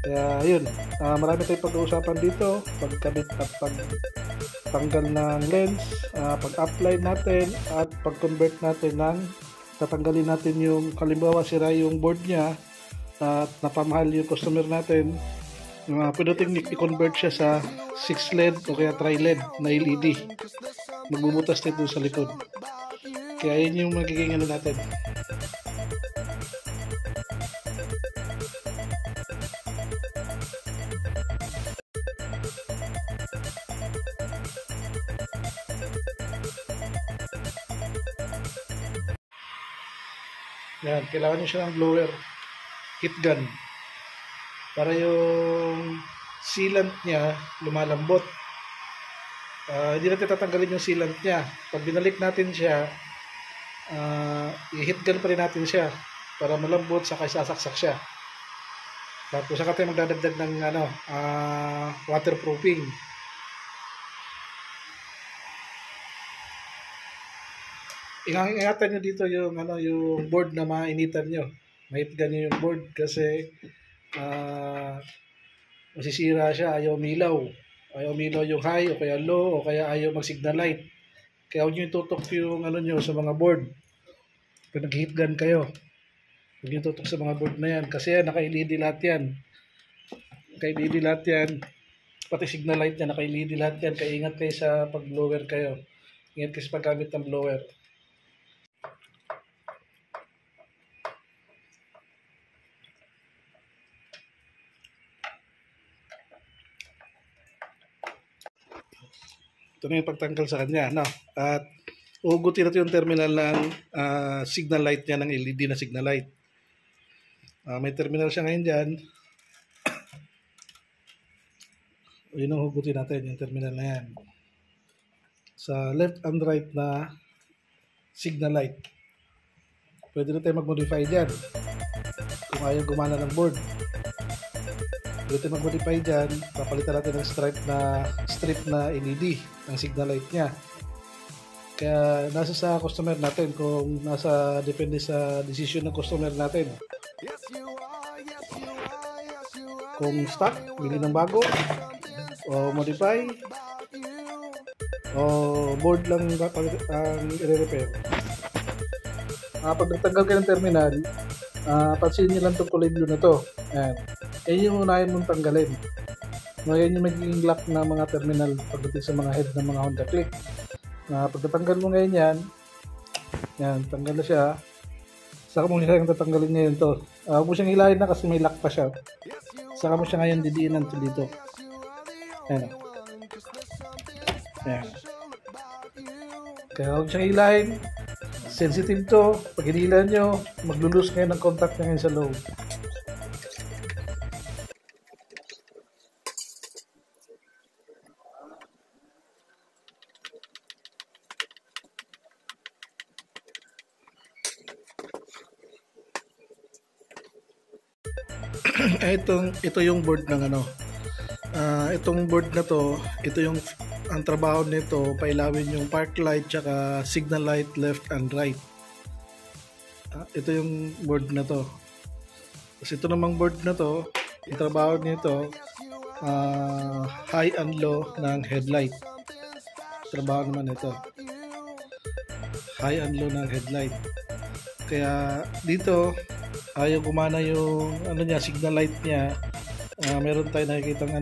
Kaya yun, marami tayong pag-uusapan dito, pagkabit at pagtanggal ng lens, pag-apply natin at pag-convert natin ng tatanggalin natin yung kalimbawa sira yung board niya at napamahal yung customer natin. Pwede natin i-convert siya sa 6 LED o kaya tri-LED na LED. Magbubutas nito sa likod. Kaya yun yung magiging ano natin. Yan, kailangan nyo siya ng blower, heat gun, para yung sealant niya lumalambot. Hindi natin tatanggalin yung sealant niya. Pag binalik natin siya, i-heat gun pa rin natin siya para malambot, saka isasaksak siya. Tapos saka tayo magdadagdag ng waterproofing. Ingatan nyo dito yung yung board na mainitan nyo. Mahitgan nyo yung board kasi masisira siya, ayaw milaw. Ayaw milaw yung high o kaya low o kaya ayaw mag-signal light. Kaya huwag nyo itutok yung nyo sa mga board. Pag nag-heat gun kayo, huwag nyo itutok sa mga board na yan kasi naka-LED lahat yan. Naka-LED lahat yan. Pati signal light yan, naka-LED lahat yan. Kaya ingat kayo sa pag-blower kayo. Ingat kayo sa paggamit ng blower. Ito na yung pagtanggal sa kanya. No? At ugutin natin yung terminal ng signal light niya, ng LED na signal light. May terminal siya ngayon dyan. Yun ang hugutin natin, yung terminal na yan. Sa left and right na signal light. Pwede na tayo mag-modify dyan. Kung ayaw gumana ng board. Pwede tayo mag-modify dyan. Papalitan natin ng strip na LED ng signal light niya. Kaya nasa sa customer natin kung depende sa decision ng customer natin. Kung stock, bili ng bago o modify o board lang ang i-repair. Pag natanggal kayo ng terminal, pansin nyo lang itong kulay blue na to. Ayan. Yan yung unahin mong tanggalin. Yan yung magiging lock na mga terminal pagdating sa mga head ng mga Honda Click. Pag natanggal mo ngayon yan, tanggal na siya. Saka mo siya yung tatanggalin ngayon to. Huwag mo siyang hilahin na kasi may lock pa siya. Saka mo siya ngayon didiinan to dito. Ayan. Ayan. Kaya huwag siyang hilahin. Sensitive to. Pag hinilan nyo, maglulus ngayon ng contact niya ngayon sa loob. Ito yung board ng itong board na to, ang trabaho nito, pailawin yung park light tsaka signal light left and right. Ito yung board na to. Kasi ito namang board na to, yung trabaho nito, high and low ng headlight. Trabaho naman ito, high and low ng headlight. Kaya dito ayaw gumana yung signal light niya. Meron tayo nakikitang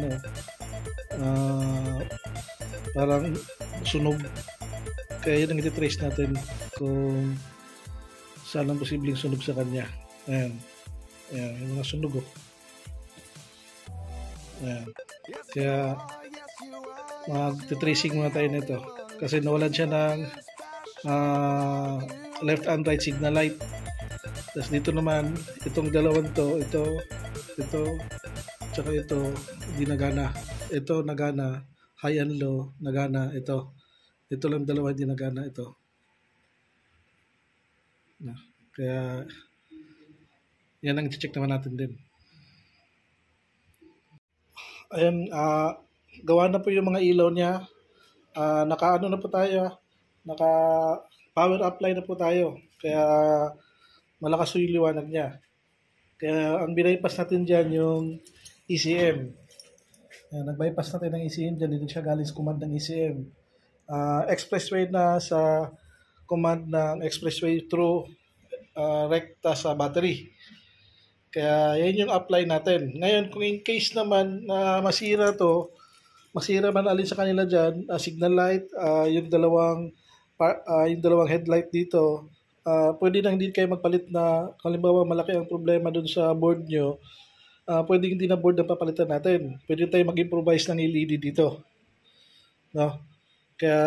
parang sunog. Kaya yun ang iti-trace natin kung saan ang posibleng sunog sa kanya. Ayan, yung mga sunog Ayan. Kaya mag-tracing muna tayo nito kasi nawalan siya ng left and right signal light. Tapos dito naman, itong dalawang to, ito, tsaka ito, hindi nagana. Ito nagana, high and low, nagana. Ito lang dalawa, hindi nagana. Ito. Kaya, yan ang i-check naman natin din. Ayan, gawa na po yung mga ilaw niya. Naka-ano na po tayo, naka-power apply na po tayo. Kaya, malakas yung liwanag niya. Kaya ang binaypas natin dyan yung ECM. Ayan, nag-bypass natin ng ECM dyan. Dito siya galing sa command ng ECM. Expressway na sa command ng expressway through rekta sa battery. Kaya yan yung apply natin. Ngayon, kung in case naman na masira man alin sa kanila dyan, signal light, yung dalawang headlight dito, pwede na hindi kayo magpalit na, halimbawa malaki ang problema dun sa board nyo, pwede hindi na board ang papalitan natin. Pwede tayo mag-improvise ng LED dito. No? Kaya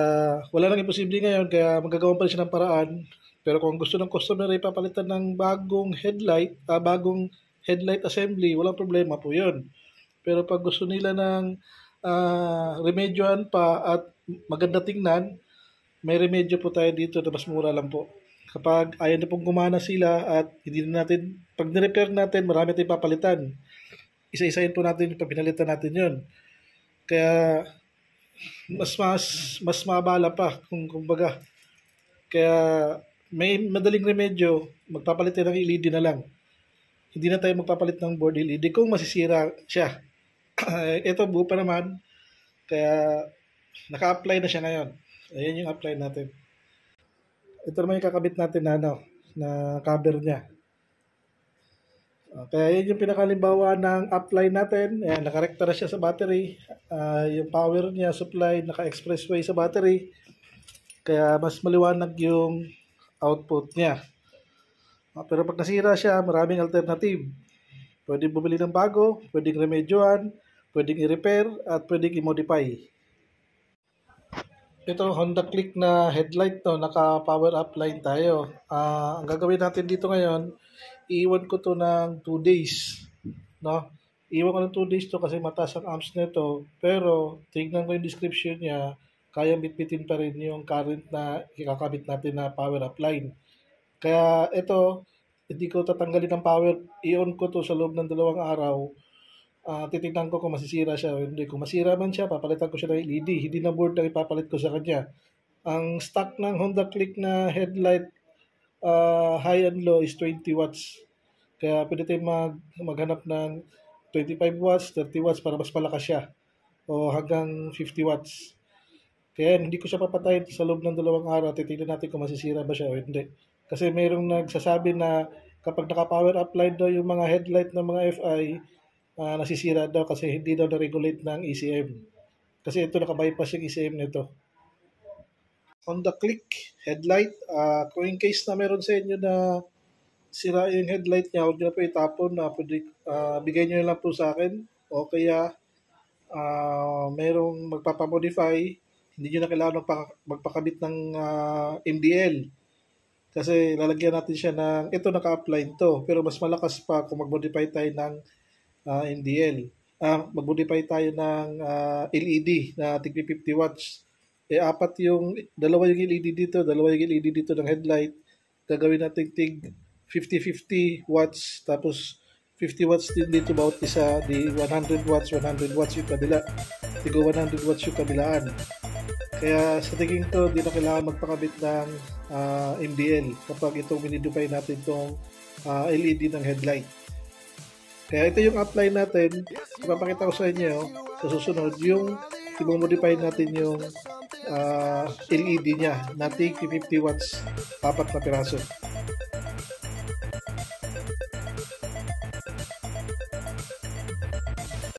wala nang imposible ngayon, kaya magagawa pa rin siya ng paraan. Pero kung gusto ng customer ay papalitan ng bagong headlight assembly, walang problema po yun. Pero pag gusto nila ng remedyohan pa at maganda tingnan, may remedyo po tayo dito na mas mura lang po. Kapag ayaw na pong gumana sila at hindi na natin, pag nirepair natin, marami tayong papalitan. Isa-isahin po natin, papinalitan natin yun. Kaya mas mabala pa kumbaga. Kaya may madaling remedyo, magpapalit tayo ng LED na lang. Hindi na tayo magpapalit ng board LED kung masisira siya. Ito buo pa naman, kaya naka-apply na siya ngayon. Ayan yung apply natin. Ito naman yung kakabit natin na cover niya. Kaya yun yung pinakalimbawa ng apply natin. Ayan, nakarekta na siya sa battery. Yung power niya, supply, naka-expressway sa battery. Kaya mas maliwanag yung output niya. Pero pag nasira siya, maraming alternative. Pwedeng bumili ng bago, pwedeng remedyohan, pwedeng i-repair, at pwedeng i-modify. Ito, Honda Click na headlight to, naka-power up line tayo. Ang gagawin natin dito ngayon, iiwan ko to ng 2 days. No? Iiwan ko ng 2 days to kasi mataas ang amps nito. Pero, tingnan ko yung description niya, kayang bitbitin pa rin yung current na ikakabit natin na power up line. Kaya ito, hindi ko tatanggalin ng power, i-on ko to sa loob ng 2 araw. Titignan ko kung masisira siya o hindi. Kung masira man siya, papalitan ko siya ng LED. Hindi na board na ipapalit ko sa kanya. Ang stock ng Honda Click na headlight high and low is 20 watts. Kaya pwede tayong maghanap ng 25 watts, 30 watts para mas malakas siya. O hanggang 50 watts. Kaya hindi ko siya papatayin sa loob ng 2 araw. Titignan natin kung masisira ba siya o hindi. Kasi mayroong nagsasabi na kapag naka-power up line daw yung mga headlight ng mga FI, nasisira daw kasi hindi daw na-regulate ng ECM. Kasi ito naka-bypass yung ECM nito. Honda Click headlight. Kung in case na meron sa inyo na sira yung headlight niya, huwag nyo na po itapon. Bigay nyo lang po sa akin. O kaya merong magpapamodify, hindi nyo na kailangan magpakabit ng MDL. Kasi lalagyan natin siya ng, ito naka-apply to, pero mas malakas pa kung mag-modify tayo ng MDL. Mag-modify tayo ng LED na tig 50 watts. Dalawa yung LED dito, dalawa yung LED dito ng headlight. Gagawin natin tig 50-50 watts, tapos 50 watts din dito bawat isa, di 100 watts yung kabila. Tigo 100 watts yung kabilaan. Kaya sa tingin ko, di na kailangan magpakabit ng MDL kapag itong minidify natin itong LED ng headlight. Kaya ito yung apply natin. Ipapakita ko sa inyo sa susunod yung i-modify natin yung LED niya na tig 50 watts, 4 na piraso.